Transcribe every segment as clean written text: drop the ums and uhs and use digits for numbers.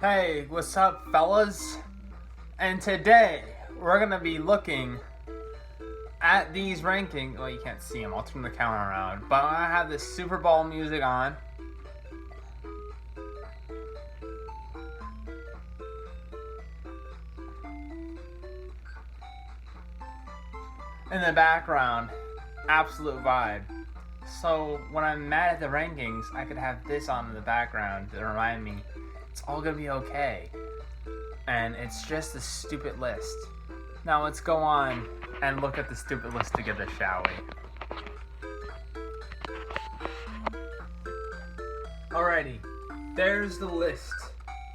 Hey, what's up, fellas? And today, we're gonna be looking at these rankings. Well, you can't see them. I'll turn the camera around. But I have this Super Bowl music on. In the background, absolute vibe. So when I'm mad at the rankings, I could have this on in the background to remind me it's all gonna be okay. And it's just a stupid list. Now let's go on and look at the stupid list together, shall we? Alrighty, there's the list.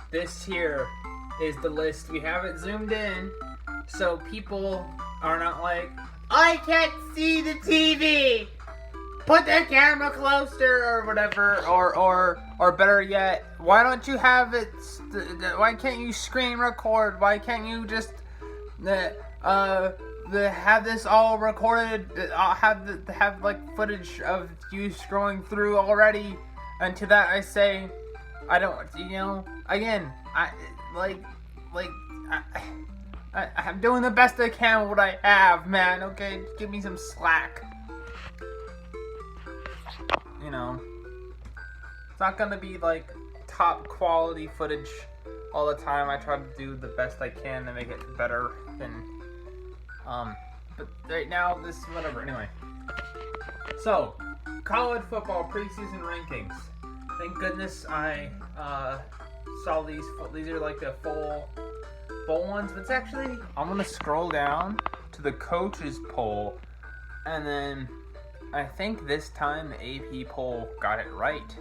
This here is the list. We have it zoomed in so people are not like, I can't see the TV! Put the camera closer or whatever, or better yet, why don't you have it, why can't you screen record? Why can't you just have this all recorded, have like footage of you scrolling through already? And to that I say, I don't, again, I'm doing the best I can with what I have, man, okay? Give me some slack. It's not gonna be like top quality footage all the time. I try to do the best I can to make it better than, but right now, this is whatever, anyway. So, college football preseason rankings. Thank goodness I, saw these. These are like the full ones, but it's actually, I'm gonna scroll down to the coaches poll, and then I think this time the AP poll got it right.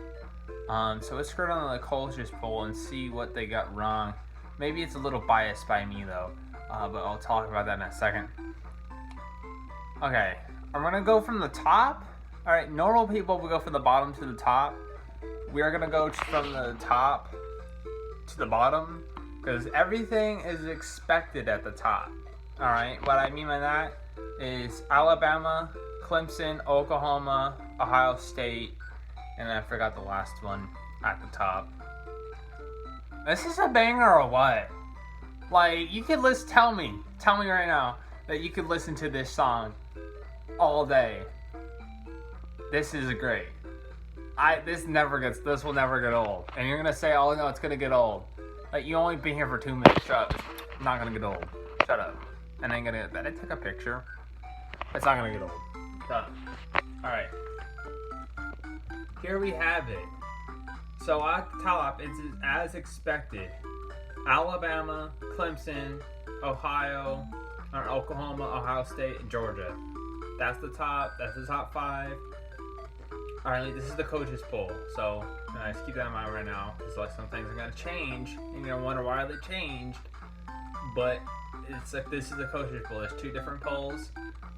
So let's scroll down to the coaches poll and see what they got wrong. Maybe it's a little biased by me though, but I'll talk about that in a second. Okay, I'm gonna go from the top. All right, normal people will go from the bottom to the top. We are gonna go from the top to the bottom because everything is expected at the top. All right, what I mean by that is Alabama, Clemson, Oklahoma, Ohio State, and I forgot the last one at the top. This is a banger or what? Like, you could tell me right now that you could listen to this song all day. This is great. This will never get old. And you're gonna say, oh no, it's gonna get old. Like, you only been here for 2 minutes. Shut up. It's not gonna get old. Shut up. And I took a picture. It's not gonna get old. Shut up. Alright. Here we have it. So at the top, it's as expected. Alabama, Clemson, Oklahoma, Ohio State, and Georgia. That's the top. That's the top 5. Alright, this is the coaches poll. So just keep that in mind right now, because like some things are gonna change, and you're gonna wonder why they changed. But it's like, this is the coaches poll. There's 2 different polls.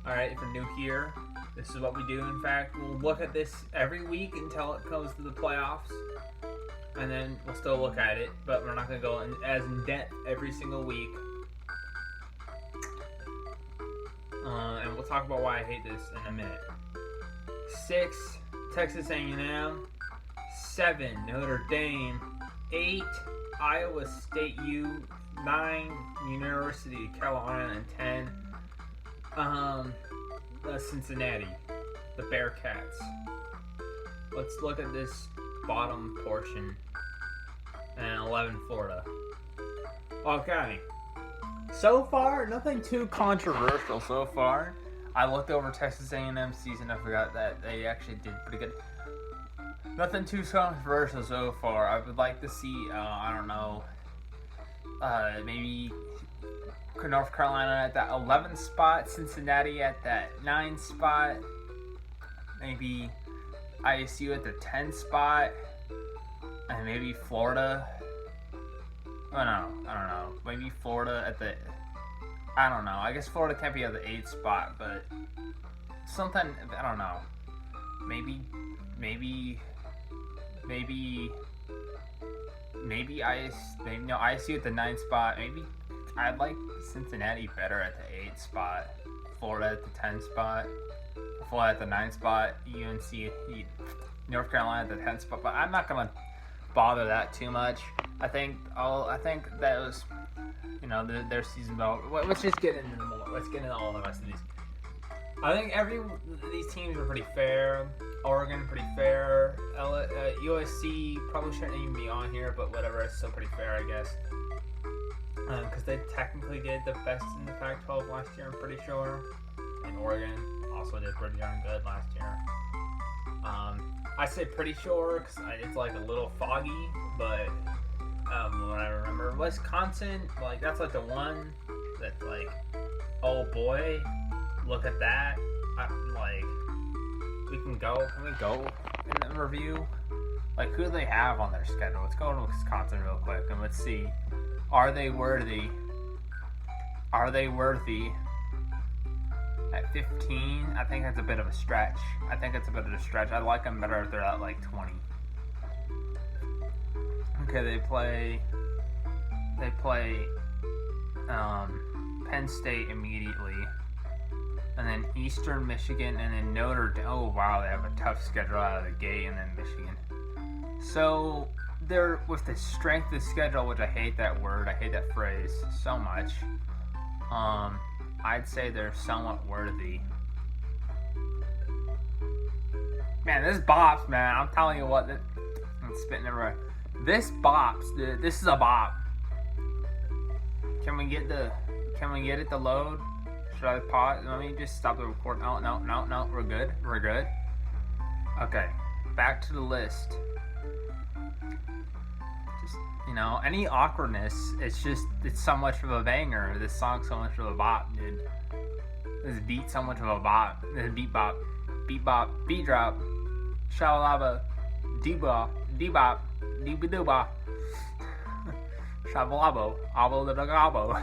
Alright, if you're new here, this is what we do. In fact, we'll look at this every week until it comes to the playoffs. And then we'll still look at it, but we're not going to go as in depth every single week. And we'll talk about why I hate this in a minute. 6, Texas A&M. 7, Notre Dame. 8, Iowa State U. 9, University of Carolina. And 10, Cincinnati, the Bearcats. Let's look at this bottom portion. And 11, Florida. Okay. So far, nothing too controversial so far. I looked over Texas A&M season. I forgot that they actually did pretty good. Nothing too controversial so far. I would like to see, I don't know, maybe North Carolina at that 11th spot, Cincinnati at that 9th spot, maybe ISU at the 10th spot, and maybe Florida. I don't know. Maybe Florida at the, I don't know. I guess Florida can't be at the 8th spot, but something, I don't know. Maybe ISU at the 9th spot. Maybe I'd like Cincinnati better at the 8th spot, Florida at the 10th spot, Florida at the 9th spot, UNC, North Carolina at the 10th spot, but I'm not going to bother that too much. I think that was, their season belt. Let's just get into them more. Let's get into all the rest of these. I think these teams were pretty fair. Oregon, pretty fair. USC probably shouldn't even be on here, but whatever, it's still pretty fair, I guess. Because they technically did the best in the Pac-12 last year, I'm pretty sure. And Oregon also did pretty darn good last year. I say pretty sure because it's like a little foggy, but what I remember, Wisconsin, like that's like the one that like, oh boy, look at that. Can we go in the review? Like, who do they have on their schedule? Let's go to Wisconsin real quick and let's see. Are they worthy? Are they worthy? At 15, I think that's a bit of a stretch. I like them better if they're at like 20. Okay, they play Penn State immediately, and then Eastern Michigan, and then Notre Dame. Oh wow, they have a tough schedule out of the gate, and then Michigan. So they're with the strength of schedule, which I hate that word. I hate that phrase so much. I'd say they're somewhat worthy. Man, this bops, man. I'm telling you what, I'm spitting everywhere. This bops. This is a bop. Can we get it to load? Should I pause? Let me just stop the record. No. We're good. Okay, back to the list. Just, any awkwardness, it's so much of a banger. This song's so much of a bop, dude. This beat so much of a bop. This beat bop, beat drop, shalaba, debop, deba, shabalabo, abo da gabo.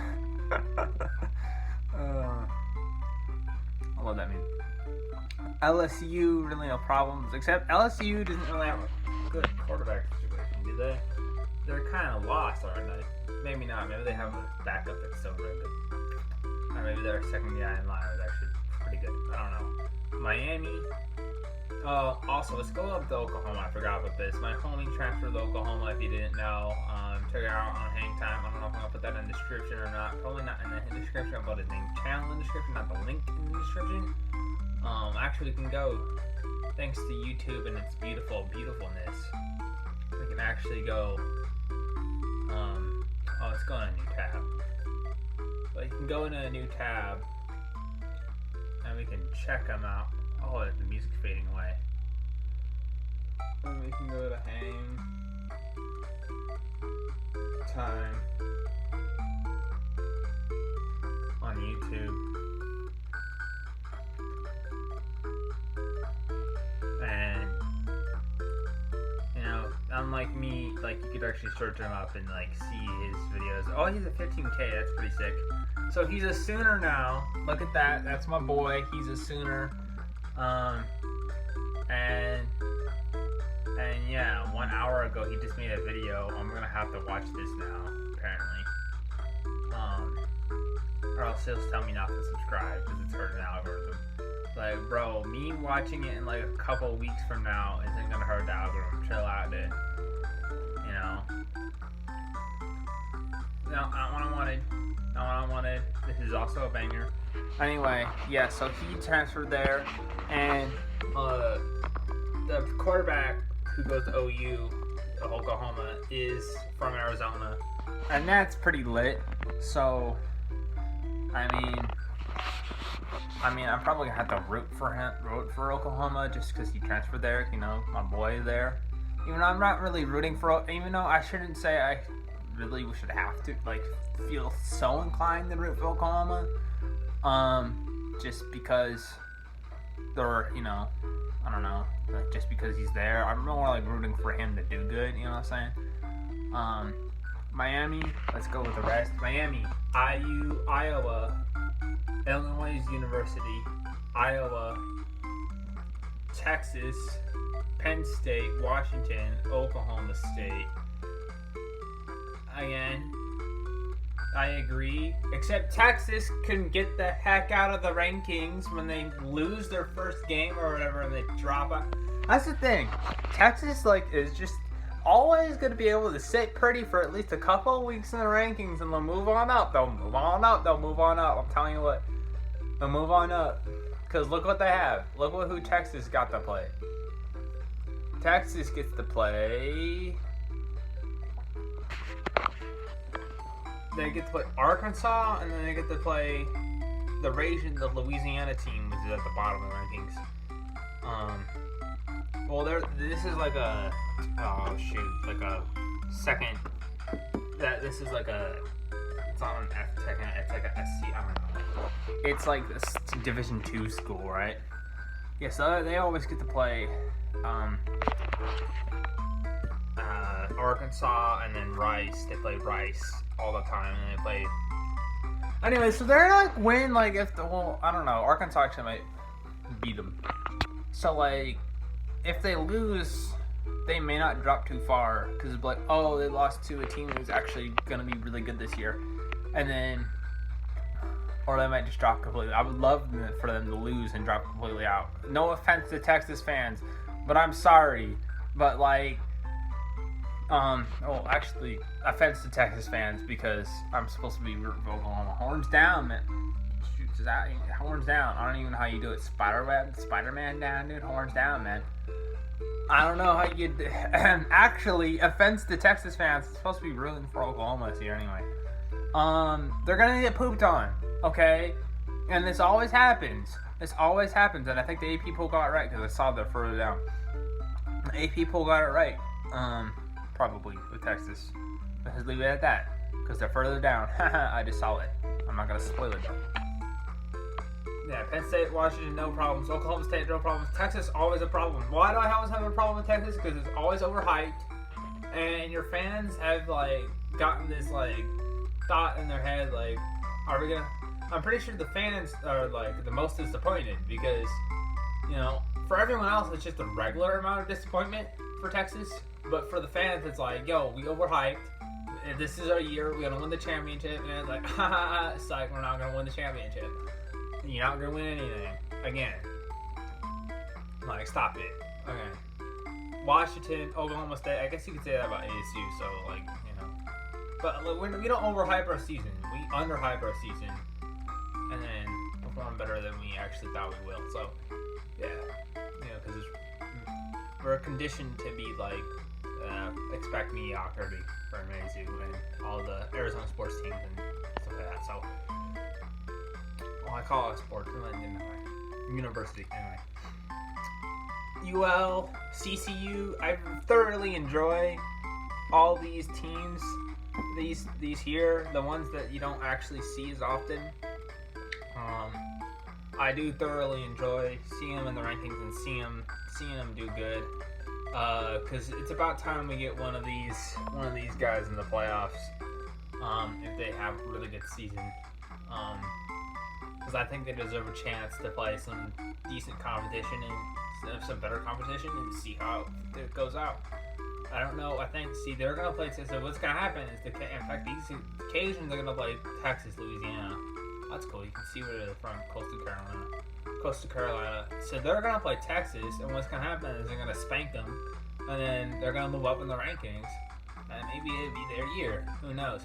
I love that meme. LSU, really no problems, except LSU doesn't really have a good quarterback situation, do they? They're kind of lost, aren't they? Maybe not. Maybe they have a backup that's so good. Or maybe their second guy in line is actually pretty good. I don't know. Miami. Also, let's go up to Oklahoma. I forgot about this. My homie transferred to Oklahoma, if you didn't know. Check it out on Hang Time. I don't know if I'm going to put that in the description or not. Probably not in the description. I'll put his name channel in the description, not the link in the description. Actually, we can go, thanks to YouTube and its beautifulness, we can actually go, let's go in a new tab. But you can go into a new tab, and we can check them out. Oh, the music's fading away. And we can go to Hang Time on YouTube. And, unlike me, like, you could actually search him up and, like, see his videos. Oh, he's at 15K. That's pretty sick. So he's a Sooner now. Look at that. That's my boy. He's a Sooner. And yeah, 1 hour ago he just made a video. I'm gonna have to watch this now, apparently. Or else he'll tell me not to subscribe because it's hurting the algorithm. Like, bro, me watching it in like a couple weeks from now isn't gonna hurt the algorithm. Chill out, dude. No, not what I wanted. Not what I wanted. This is also a banger. Anyway, yeah, so he transferred there, and the quarterback who goes to OU, Oklahoma, is from Arizona, and that's pretty lit. So, I mean, I'm probably gonna have to root for Oklahoma just because he transferred there. My boy there. Even though I'm not really rooting for, even though I shouldn't say I really should have to feel so inclined to root for Oklahoma. Just because they're, I don't know, just because he's there. I'm more rooting for him to do good, you know what I'm saying? Miami, let's go with the rest. Miami, IU, Iowa, Illinois University, Iowa, Texas, Penn State, Washington, Oklahoma State. Again, I agree. Except Texas can get the heck out of the rankings when they lose their first game or whatever and they drop out. That's the thing. Texas, is just always going to be able to sit pretty for at least a couple of weeks in the rankings, and they'll move on up. They'll move on up. They'll move on up. I'm telling you what. They'll move on up. Because look what they have. Look who Texas got to play. Texas gets to play... They get to play Arkansas, and then they get to play the Louisiana team, which is at the bottom of the rankings. Well, this is like a like a second. This is like a. It's on an It's like a SC. I don't know. It's like this Division II school, right? Yeah, so they always get to play Arkansas and then Rice. They play Rice all the time, and they play. Anyway, so they're like win like if the I don't know. Arkansas actually might beat them. So like, if they lose, they may not drop too far because it's like, oh, they lost to a team who's actually gonna be really good this year, and then, or they might just drop completely. I would love for them to lose and drop completely out. No offense to Texas fans, but I'm sorry, but like. Well, actually, offense to Texas fans because I'm supposed to be vocal on the horns down, man. Shoots out, horns down. I don't even know how you do it. Spider-Man down, dude. Horns down, man. I don't know how you. Actually, offense to Texas fans. It's supposed to be rooting for Oklahoma this year anyway. They're gonna get pooped on, okay? And this always happens. This always happens, and I think the AP poll got it right because I saw they're further down. The AP poll got it right. Probably with Texas. Let's leave it at that because they're further down. I just saw it. I'm not gonna spoil it though. Yeah, Penn State, Washington, no problems. Oklahoma State, no problems. Texas, always a problem. Why do I always have a problem with Texas? Because it's always overhyped, and your fans have like gotten this like thought in their head like, are we gonna? I'm pretty sure the fans are like the most disappointed because, you know, for everyone else it's just a regular amount of disappointment for Texas. But for the fans, it's like, yo, we overhyped. This is our year. We're going to win the championship. And it's like, ha ha ha, it's like, we're not going to win the championship. You're not going to win anything. Again. Like, stop it. Okay. Washington, Oklahoma State. I guess you could say that about ASU. So, like, you know. But like, we don't overhype our season. We underhype our season. And then perform better than we actually thought we will. So, yeah. You know, because we're conditioned to be, like, expect mediocrity from ASU and all the Arizona sports teams and stuff like that. So, well, I call it a sport, university anyway. UL, CCU, I thoroughly enjoy all these teams. These here, the ones that you don't actually see as often. I do thoroughly enjoy seeing them in the rankings and seeing them do good. Because it's about time we get one of these guys in the playoffs. If they have a really good season, because I think they deserve a chance to play some decent competition and some better competition and see how it goes out. I don't know. I think they're gonna play. So what's gonna happen is in fact these occasions they're gonna play Texas, Louisiana. That's cool. You can see where they're from, Coastal Carolina. So they're going to play Texas, and what's going to happen is they're going to spank them, and then they're going to move up in the rankings, and maybe it'll be their year. Who knows?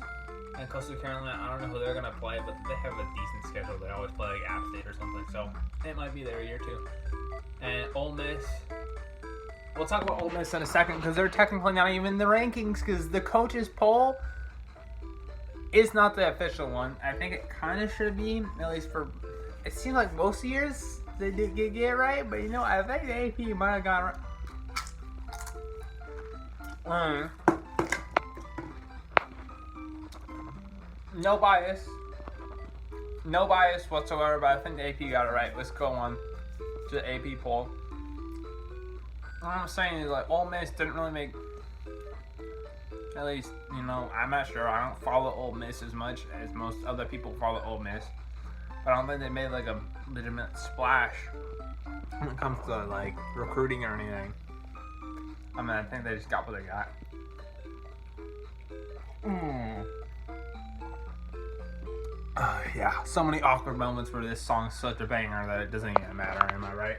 And Coastal Carolina, I don't know who they're going to play, but they have a decent schedule. They always play like App State or something, so it might be their year too. And Ole Miss. We'll talk about Ole Miss in a second, because they're technically not even in the rankings, because the coaches poll is not the official one. I think it kind of should be, at least for. It seems like most years they did get it right, but you know, I think the AP might have gone right. No bias whatsoever, but I think the AP got it right. Let's go on to the AP poll. What I'm saying is, like, Ole Miss didn't really make. At least, you know, I'm not sure. I don't follow Ole Miss as much as most other people follow Ole Miss. But I don't think they made, like, a legitimate splash when it comes to, like, recruiting or anything. I mean, I think they just got what they got. Yeah, so many awkward moments where this song's such a banger that it doesn't even matter, am I right?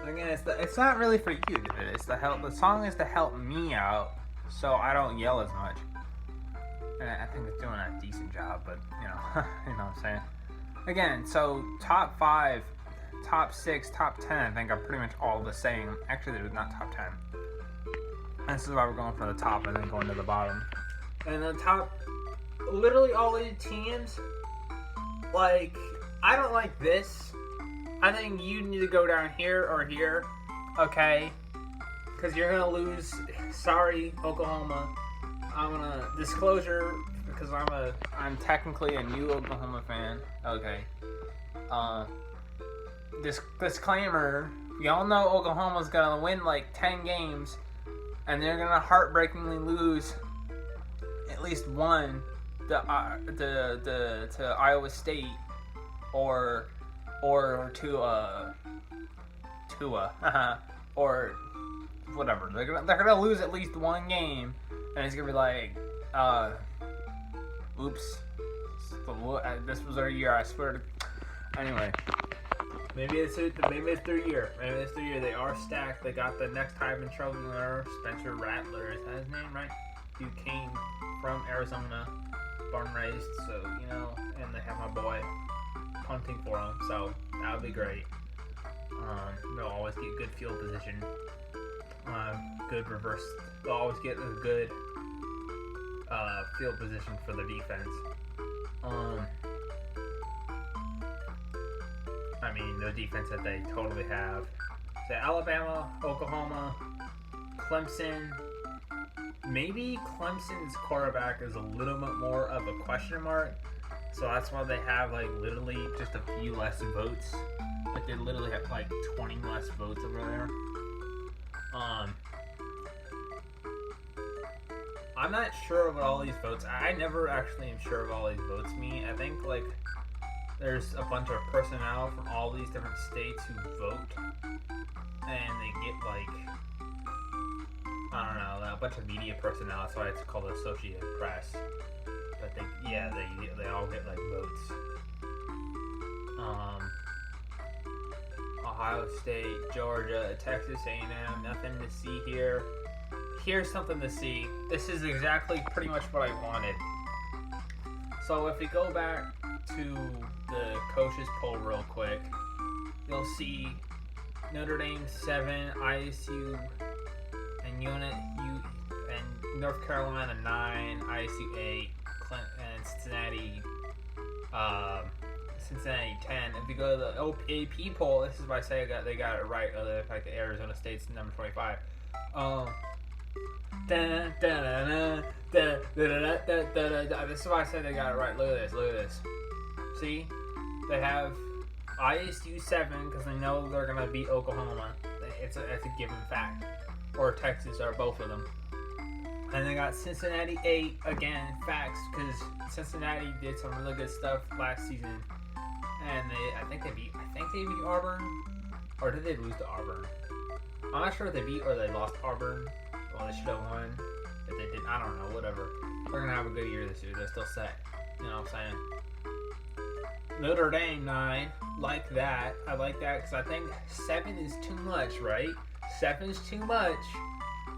Again, again, it's not really for you, dude. It's to help. The song is to help me out, so I don't yell as much. And I think it's doing a decent job, but you know, you know what I'm saying. Again, so top 5, top 6, top 10, I think are pretty much all the same. Actually, they're not top 10. And this is why we're going from the top and then going to the bottom. And the top, literally all these teams, like, I don't like this. I think you need to go down here or here, okay? Because you're going to lose. Sorry, Oklahoma. I'm going to, disclosure, because I'm technically a new Oklahoma fan. Okay. Disclaimer, y'all know Oklahoma's going to win like 10 games, and they're going to heartbreakingly lose at least one to Iowa State or to Tua or whatever. They're gonna lose at least one game, and it's gonna be like, oops, this was our year. I swear to. Anyway, maybe it's their year. Maybe it's their year. They are stacked. They got the next Heisman Trophy winner, Spencer Rattler. Is that his name, right? He came from Arizona, born and raised. So you know, and they have my boy punting for him. So that would be great. They'll always get good field position. Good reverse. They'll always get a good field position for the defense. I mean, the defense that they totally have. So Alabama, Oklahoma, Clemson. Maybe Clemson's quarterback is a little bit more of a question mark. So that's why they have like literally just a few less votes. Like they literally have like 20 less votes over there. I'm not sure what all these votes. I never actually am sure of all these votes mean. I think like there's a bunch of personnel from all these different states who vote, and they get like, I don't know, a bunch of media personnel. That's why it's called Associated Press. But they all get like votes. Ohio State, Georgia, Texas A&M, nothing to see here. Here's something to see. This is exactly pretty much what I wanted. So if we go back to the coaches poll real quick, you'll see Notre Dame 7, ISU and Unit U and North Carolina 9, ISU 8, and Cincinnati 10. If you go to the AP poll, this is why I say they got it right. Other than the fact that Arizona State's number 25. This is why I said they got it right. Look at this. See, they have ISU 7 because they know they're gonna beat Oklahoma. It's a given fact. Or Texas, or both of them. And they got Cincinnati 8 again, facts, because Cincinnati did some really good stuff last season, and I think they beat Auburn, or did they lose to Auburn? I'm not sure if they beat or they lost Auburn. Well, they should have won. If they didn't, I don't know. Whatever. They're gonna have a good year this year. They're still set. You know what I'm saying? Notre Dame 9, like that. I like that because I think 7 is too much, right? 7 is too much.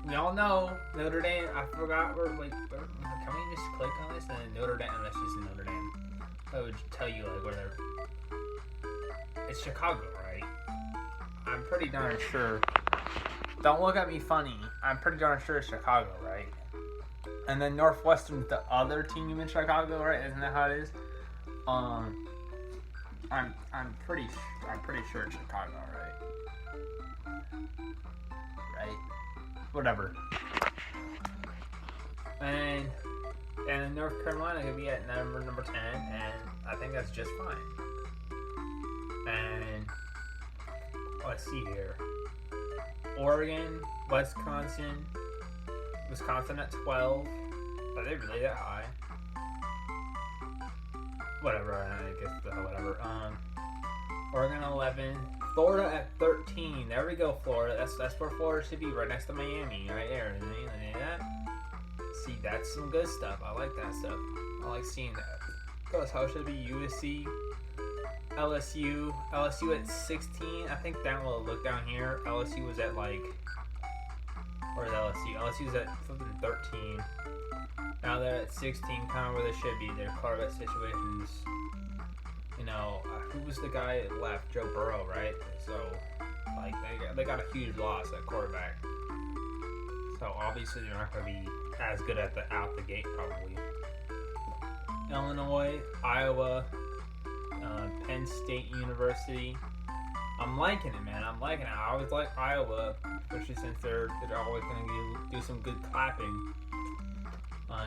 We all know Notre Dame. I forgot. Can we just click on this and then Notre Dame? That's just Notre Dame. I would tell you like whatever. It's Chicago, right? I'm pretty darn sure. Don't look at me funny. I'm pretty darn sure it's Chicago, right? And then Northwestern's the other team in Chicago, right? Isn't that how it is? I'm pretty sure it's Chicago, right? Right? Whatever. And North Carolina could be at number 10, and I think that's just fine. And let's see here. Oregon, Wisconsin at 12. Are they really that high? Whatever, I guess whatever. Oregon 11. Florida at 13. There we go, Florida. That's where Florida should be, right next to Miami, right there. That? See, that's some good stuff. I like that stuff. I like seeing that. Because how should it be? USC, LSU at 16. I think that will look down here. LSU was at like, where's LSU? LSU's at something 13. Now they're at 16, kind of where they should be. Their quarterback situations. You know, who was the guy that left? Joe Burrow, right? So, like, they got a huge loss at quarterback. So obviously they're not going to be as good at out the gate probably. Illinois, Iowa, Penn State University. I'm liking it, man. I'm liking it. I always like Iowa, especially since they're always going to do some good clapping.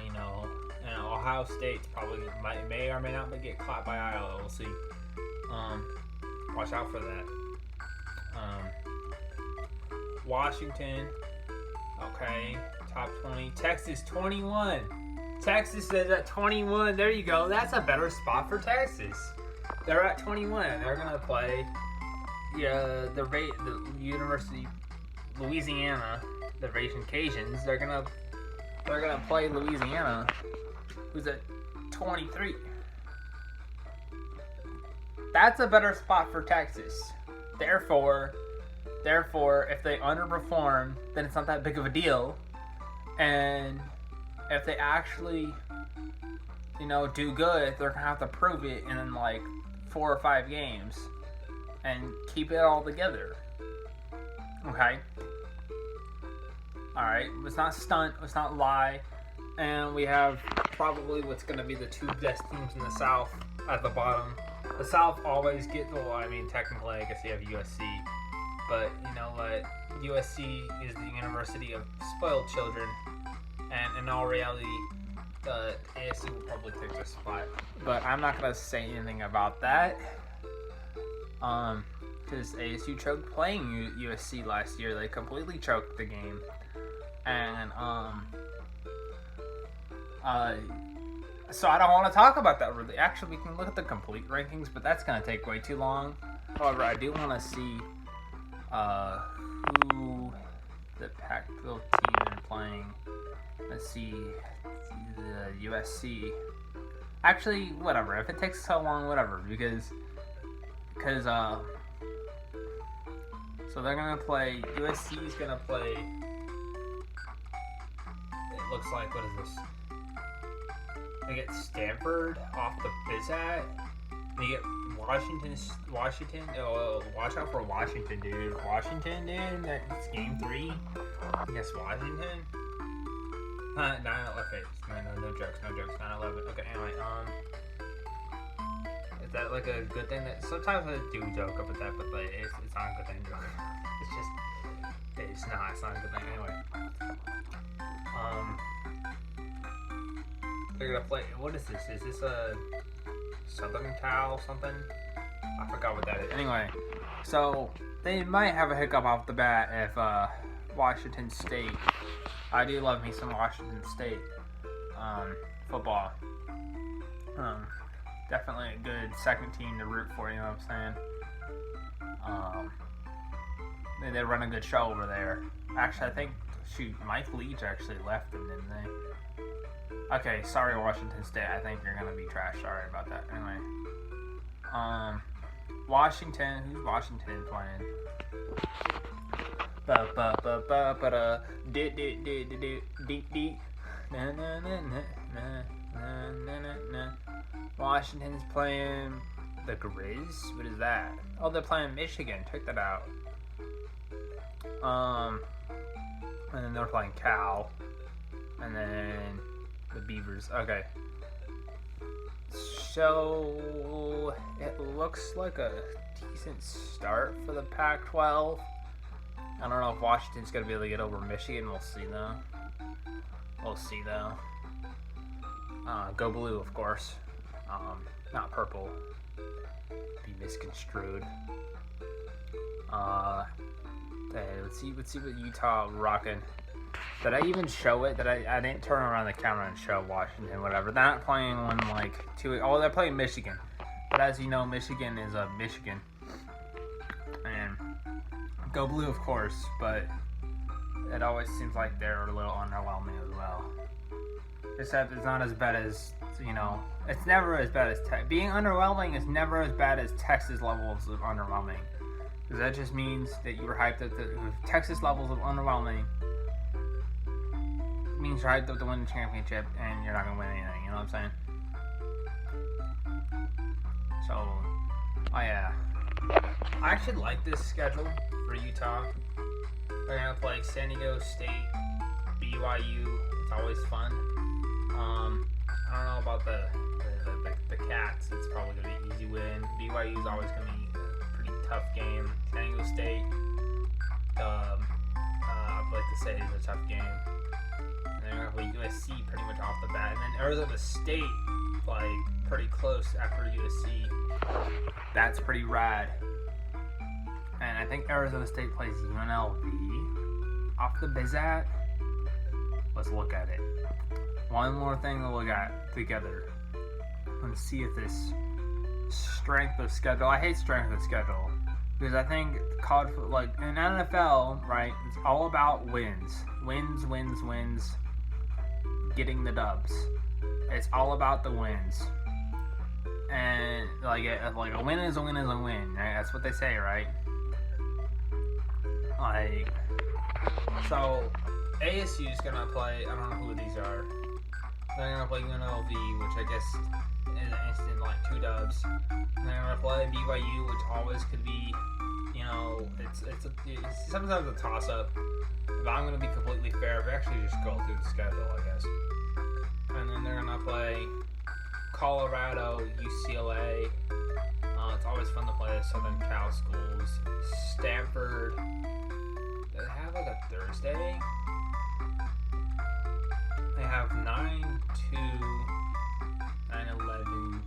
You know, and Ohio State's probably may or may not get clapped by Iowa. We'll see. Watch out for that. Washington. Okay, top 20. Texas 21. Texas is at 21. There you go. That's a better spot for Texas. They're at 21. They're gonna play the University Louisiana, the Raging Cajuns. They're gonna play Louisiana, who's at 23. That's a better spot for Texas. Therefore, if they underperform, then it's not that big of a deal. And if they actually, do good, they're gonna have to prove it in like 4 or 5 games and keep it all together. Okay. All right. Let's not stunt. Let's not lie. And we have probably what's gonna be the 2 best teams in the South at the bottom. The South always gets. Well, I mean, technically, I guess you have USC. But you know what? USC is the University of Spoiled Children, and in all reality, ASU will probably take their spot. But I'm not gonna say anything about that, because ASU choked playing USC last year. They completely choked the game, and so I don't want to talk about that really. Actually, we can look at the complete rankings, but that's gonna take way too long. However, I do want to see who the Pac-12 team is playing. Let's see, the USC. Actually, whatever. If it takes so long, whatever. Because so they're gonna play. USC is gonna play. It looks like, what is this? They get Stanford off the Bizat. They get Washington. Oh, watch out for Washington, dude. Washington, dude. That's game 3. I guess Washington. 9/11. Okay, no jokes. 9/11. Okay, anyway, is that like a good thing? That sometimes I do joke about that, but like it's not a good thing. It's not a good thing anyway. They're gonna play. What is this? Is this a Southern Cal something? I forgot what that is. Anyway, so they might have a hiccup off the bat if Washington State. I do love me some Washington State football. Definitely a good second team to root for. You know what I'm saying? They run a good show over there. Actually, I think Mike Leach actually left them, didn't they? Okay, sorry Washington State. I think you're gonna be trash. Sorry about that. Anyway, Washington. Who's Washington playing? Washington's playing the Grizz. What is that? Oh, they're playing Michigan. Check that out. And then they're playing Cal, and then the Beavers. Okay. So it looks like a decent start for the Pac-12. I don't know if Washington's gonna be able to get over Michigan. We'll see though. Go blue, of course. Not purple. Be misconstrued. Okay, let's see what Utah rocking. Did I even show it? I didn't turn around the camera and show Washington, whatever. They're not playing one like 2. Oh, they're playing Michigan. But as you know, Michigan is Michigan. And go blue, of course, but it always seems like they're a little underwhelming as well. Except it's not as bad as you know, it's never as bad as being underwhelming is never as bad as Texas levels of underwhelming. Because that just means that you were hyped up to Texas levels of underwhelming. Means you're hyped up to win the championship and you're not gonna win anything. You know what I'm saying? So, oh yeah, I actually like this schedule for Utah. They're gonna play San Diego State, BYU. It's always fun. I don't know about the Cats. It's probably gonna be an easy win. BYU is always gonna be a pretty tough game. San Diego State, I'd like to say is a tough game. And they're gonna play USC pretty much off the bat, and then Arizona State, like pretty close after USC. That's pretty rad. And I think Arizona State plays UNLV off the Bizat. Let's look at it. One more thing to look at together. Let's see if this strength of schedule. I hate strength of schedule because I think college, like in NFL, right? It's all about wins, getting the dubs. It's all about the wins, and like a win is a win is a win. Right? That's what they say, right? Like, so ASU is gonna play. I don't know who these are. They're gonna play UNLV, which I guess is an instant like 2 dubs. And they're gonna play BYU, which always could be, you know, it's sometimes a toss up. If I'm gonna be completely fair, if I actually just go through the schedule, I guess. And then they're gonna play Colorado, UCLA. It's always fun to play the Southern Cal schools. Stanford. Do they have like a Thursday? They have 9/2, 9/11.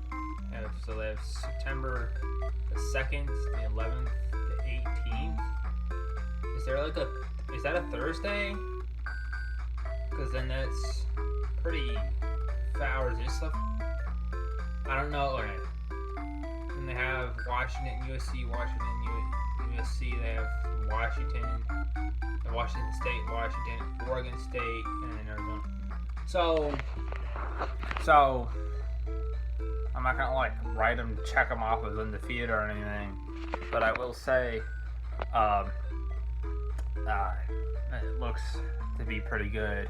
So they have September the 2nd, the 11th, the 18th. Is that a Thursday? Because then that's pretty hours and stuff. I don't know. Alright. And they have Washington, USC. They have Washington State, Oregon State, and then Arizona. So I'm not gonna like write them, check them off as undefeated or anything, but I will say, it looks to be pretty good,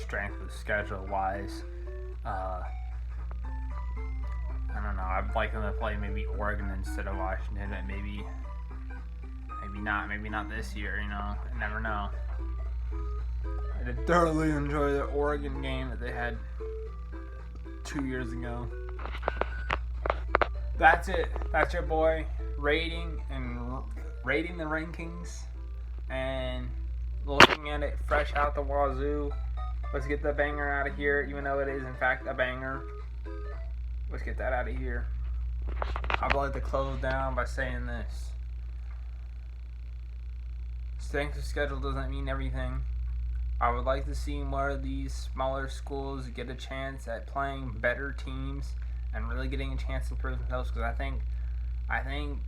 strength of schedule wise. I don't know. I'd like them to play maybe Oregon instead of Washington, but maybe not this year. You know, I never know. I did thoroughly enjoy the Oregon game that they had 2 years ago. That's it. That's your boy rating the rankings and looking at it fresh out the wazoo. Let's get the banger out of here, even though it is in fact a banger. Let's get that out of here. I'd like to close down by saying this. Strength of schedule doesn't mean everything. I would like to see more of these smaller schools get a chance at playing better teams and really getting a chance to prove themselves. Because I think UC,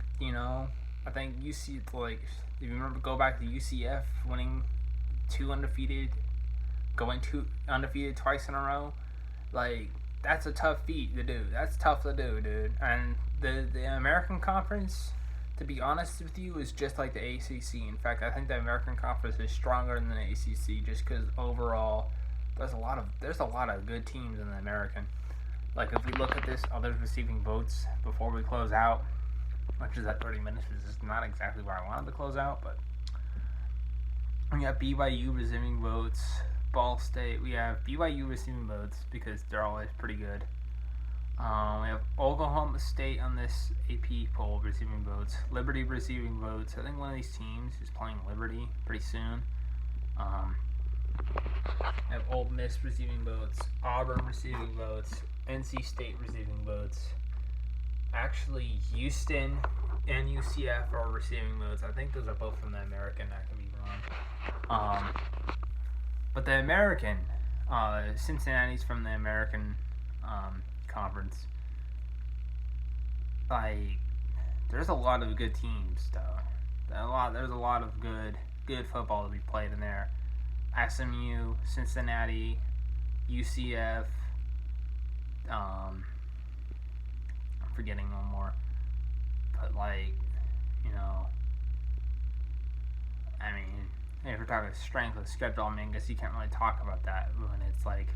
like, if you remember, go back to UCF winning 2 undefeated, going 2 undefeated twice in a row. Like, that's a tough feat to do. That's tough to do, dude. And the American Conference, to be honest with you, is just like the ACC. In fact, I think the American Conference is stronger than the ACC just because overall there's a lot of good teams in the American. Like, if we look at this, others receiving votes before we close out, which is at 30 minutes, which is not exactly where I wanted to close out, but we got BYU receiving votes, Ball State. We have BYU receiving votes because they're always pretty good. We have Oklahoma State on this AP poll receiving votes. Liberty receiving votes. I think one of these teams is playing Liberty pretty soon. We have Ole Miss receiving votes. Auburn receiving votes. NC State receiving votes. Actually, Houston and UCF are receiving votes. I think those are both from the American. I could be wrong. But the American, Cincinnati's from the American Conference. Like, there's a lot of good teams, though. There's a lot of good football to be played in there. SMU, Cincinnati, UCF. I'm forgetting one more. But like, you know, I mean, if we're talking strength of schedule, I mean, I guess you can't really talk about that when it's like,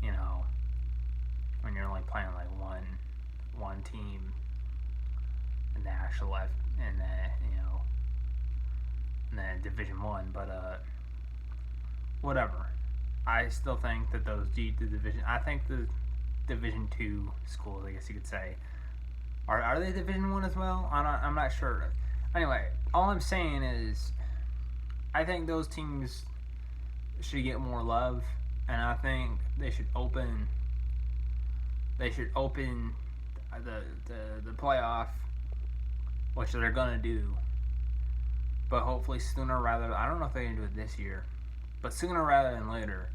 you know, when you're only playing like one team in the actual in the, you know, in the Division One. But whatever. I still think that those the division. I think the Division Two schools, I guess you could say, are they Division One as well? I'm not sure. Anyway, all I'm saying is, I think those teams should get more love, and I think they should open. They should open the playoff, which they're gonna do. But hopefully sooner rather. I don't know if they can do it this year, but sooner rather than later.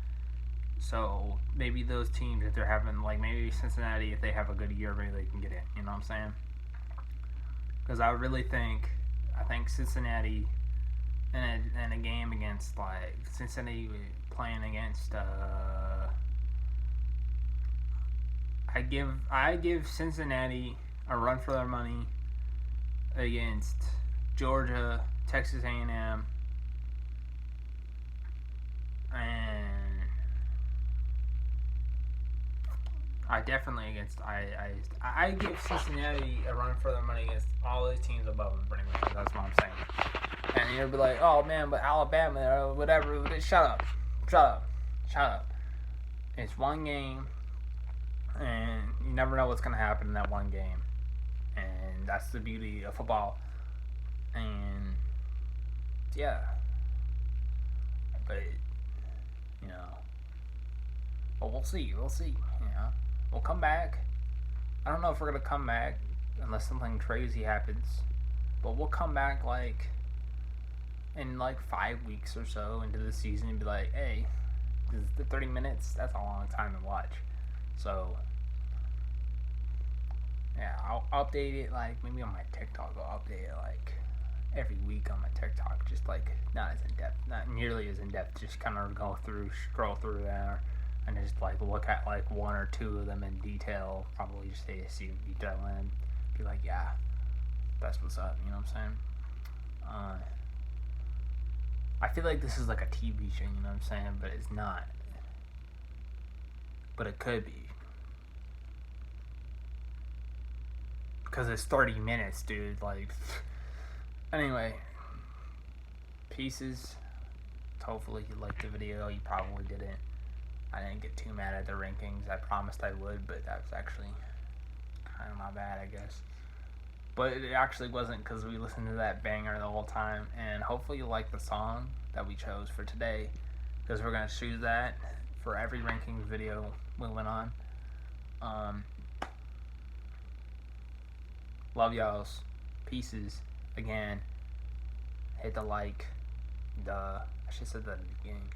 So maybe those teams, if they're having, like maybe Cincinnati, if they have a good year, maybe they can get in. You know what I'm saying? Because I think Cincinnati in a game against like Cincinnati playing against I give Cincinnati a run for their money against Georgia, Texas A&M, and I definitely against I give Cincinnati a run for their money against all these teams above them, pretty much. That's what I'm saying. And you'll be like, oh man, but Alabama or whatever. Shut up. It's one game, and you never know what's gonna happen in that one game, and that's the beauty of football. And yeah, but you know, well, we'll see. You know. We'll come back. I don't know if we're going to come back unless something crazy happens. But we'll come back like in like 5 weeks or so into the season and be like, hey, the 30 minutes, that's a long time to watch. So, yeah, I'll update it like maybe on my TikTok. I'll update it like every week on my TikTok. Just like not as in depth, not nearly as in depth. Just kind of scroll through there. And just like look at like one or two of them in detail, probably just see detail and be like, yeah, that's what's up. You know what I'm saying? I feel like this is like a TV show. You know what I'm saying? But it's not. But it could be because it's 30 minutes, dude. Like, anyway, pieces. Hopefully you liked the video. You probably didn't. I didn't get too mad at the rankings. I promised I would, but that was actually kind of my bad, I guess. But it actually wasn't, because we listened to that banger the whole time. And hopefully you like the song that we chose for today, because we're going to choose that for every rankings video we went on. Love y'all's. Pieces. Again, hit the like. I should have said that in the beginning.